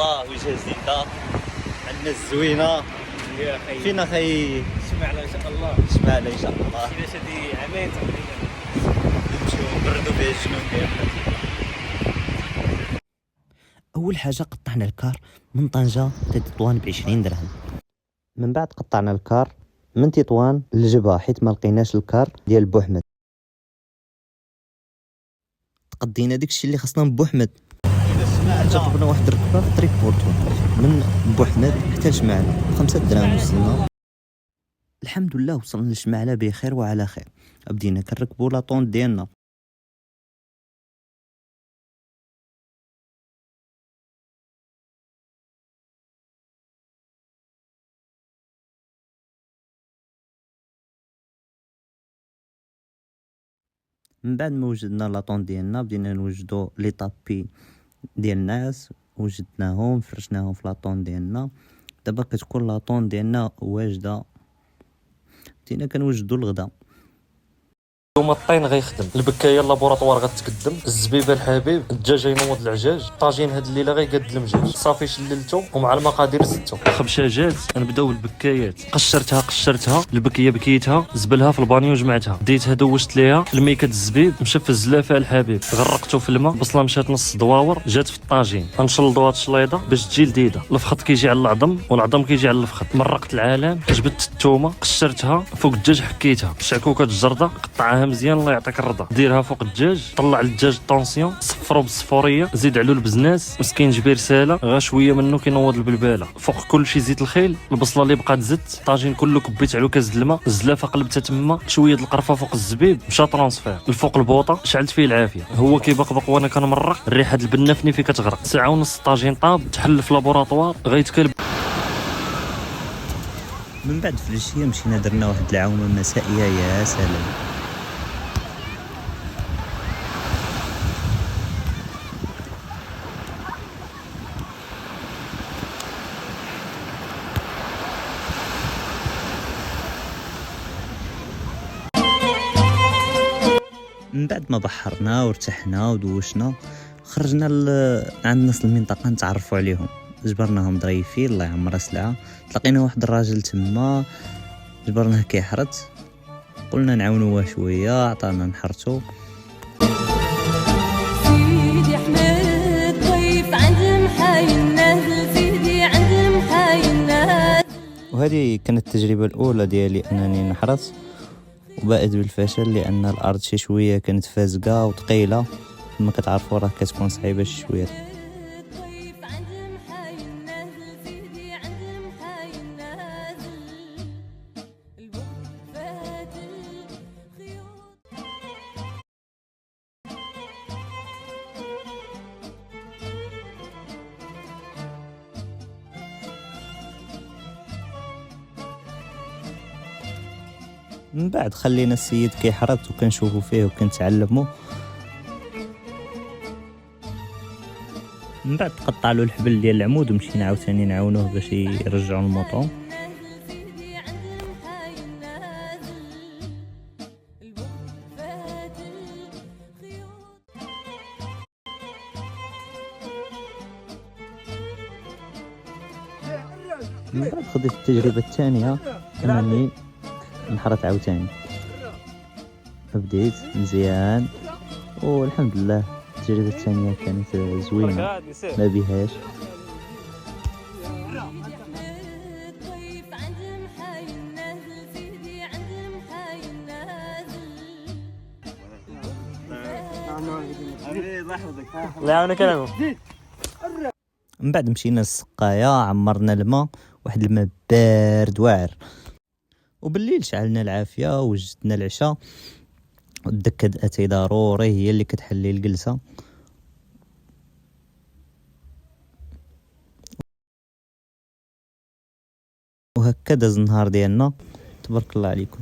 الله وجهه زينه عندنا الزوينه. يا خي فينا خي سمعنا ان شاء الله. شمال ان شاء الله كيفاش هادي عامين تقريبا نمشيو نبردو بها الجنون ديالنا. اول حاجه قطعنا الكار من طنجه لتطوان ب20 درهم. من بعد قطعنا الكار من تطوان للجبهه حيت ما لقيناش الكار ديال بوحمد. تقضينا داكشي اللي خاصنا من بوحمد. جربنا واحد الركبه في طريق بورتو من بوحمد حتى لشمعله 5 دراهم وصلنا. الحمد لله وصلنا لشمعله بخير وعلى خير. بدينا كنركبوا لاطون ديالنا. من بعد ما وجدنا لاطون ديالنا بدينا نوجدو لي طابي ديال الناس. وجدناهم فرشناهم في لاطون ديالنا. دابا كتكون لاطون ديالنا واجده. بدينا كنوجدو الغدا. اليوم الطين غيخدم، البكايه اللابوراتوار غتقدم، الزبيبه الحبيب، الدجاج ينوض العجاج، الطاجين هاد الليله غيقاد المجاج. صافي شللتو ومع المقادير زدتو. خبشاجات نبداو بالبكايات. قشرتها البكيه بكيتها، زبلها في البانيو جمعتها، ديتها دوشت ليها الميكه الزبيب مشف الزلافه الحبيب، غرقتو في الماء. بصله مشات نص دواور جات في الطاجين. غنشلضوا هاد الشليضه باش تجي لذيذه. الفخط كيجي على العظم والعظم كيجي على الفخط. مرقت العالم، جبت الثومه قشرتها فوق الدجاج حكيتها. شعكوكه الجرده قطعها مزيان الله يعطيك الرضا. ديرها فوق الدجاج، طلع الدجاج طونسيون، صفرو بالصفوريه، زيد علو البزناس مسكين جبير ساله غا شويه منه كينوض البلباله. فوق كل شي زيت الخيل، البصله اللي بقات زدت، الطاجين كله كبيت على كاز الماء، الزلافه قلبتها تما، شويه القرفه فوق الزبيب مشى ترانسفير. الفوق البوطه شعلت فيه العافيه، هو كيبقبق وانا كنمرق، الريحه د البنافني فيه كتغرق. ساعه ونص الطاجين طاب، تحل في لابوراتوار غيتكلب. من بعد في العشيه مشينا درنا واحد العومه مسائيه يا سلام. من بعد ما بحرنا وارتحنا ودوشنا خرجنا عند ناس المنطقه نتعرفوا عليهم. جبرناهم ظريفين الله يعمرها سلعه. لقينا واحد الراجل تما جبرناه كيحرت، قلنا نعاونوه شويه، عطانا نحرتو. سيدي احمد ضيف عند محاين نازل، سيدي عند محاين نازل. وهذه كانت التجربه الاولى ديالي انني نحرت، وبائت بالفشل لان الارض شي شويه كانت فازقه وثقيله. كما كتعرفوا راه كتكون صعيبه شي شويه. ضيف عند محاين نازل، سيدي عند محاين نازل. البوق فات الخيوط. من بعد خلينا السيد كيحرط وكنشوفوا فيه وكنتعلموا. من بعد تقطع له الحبل ديال العمود ومشينا عاوتاني نعاونوه باش يرجعوا الموطون. سيدي عند محاين نازل. البوق فات الخيوط. من بعد خديت التجربه الثانيه انني نحرت عاوتاني. بديت مزيان والحمد لله التجربه الثانيه كانت زوينه ما بيهاش. ضيف عند محاين نازل، سيدي عند محاين نازل. الله يعاونك انا. من بعد مشينا للسقايه، عمرنا الماء، واحد الماء بارد واعر. وبالليل شعلنا العافيه وجدنا العشاء. والدكه اتي ضروري هي اللي كتحلي الجلسه. وهكا داز النهار ديالنا. تبارك الله عليكم.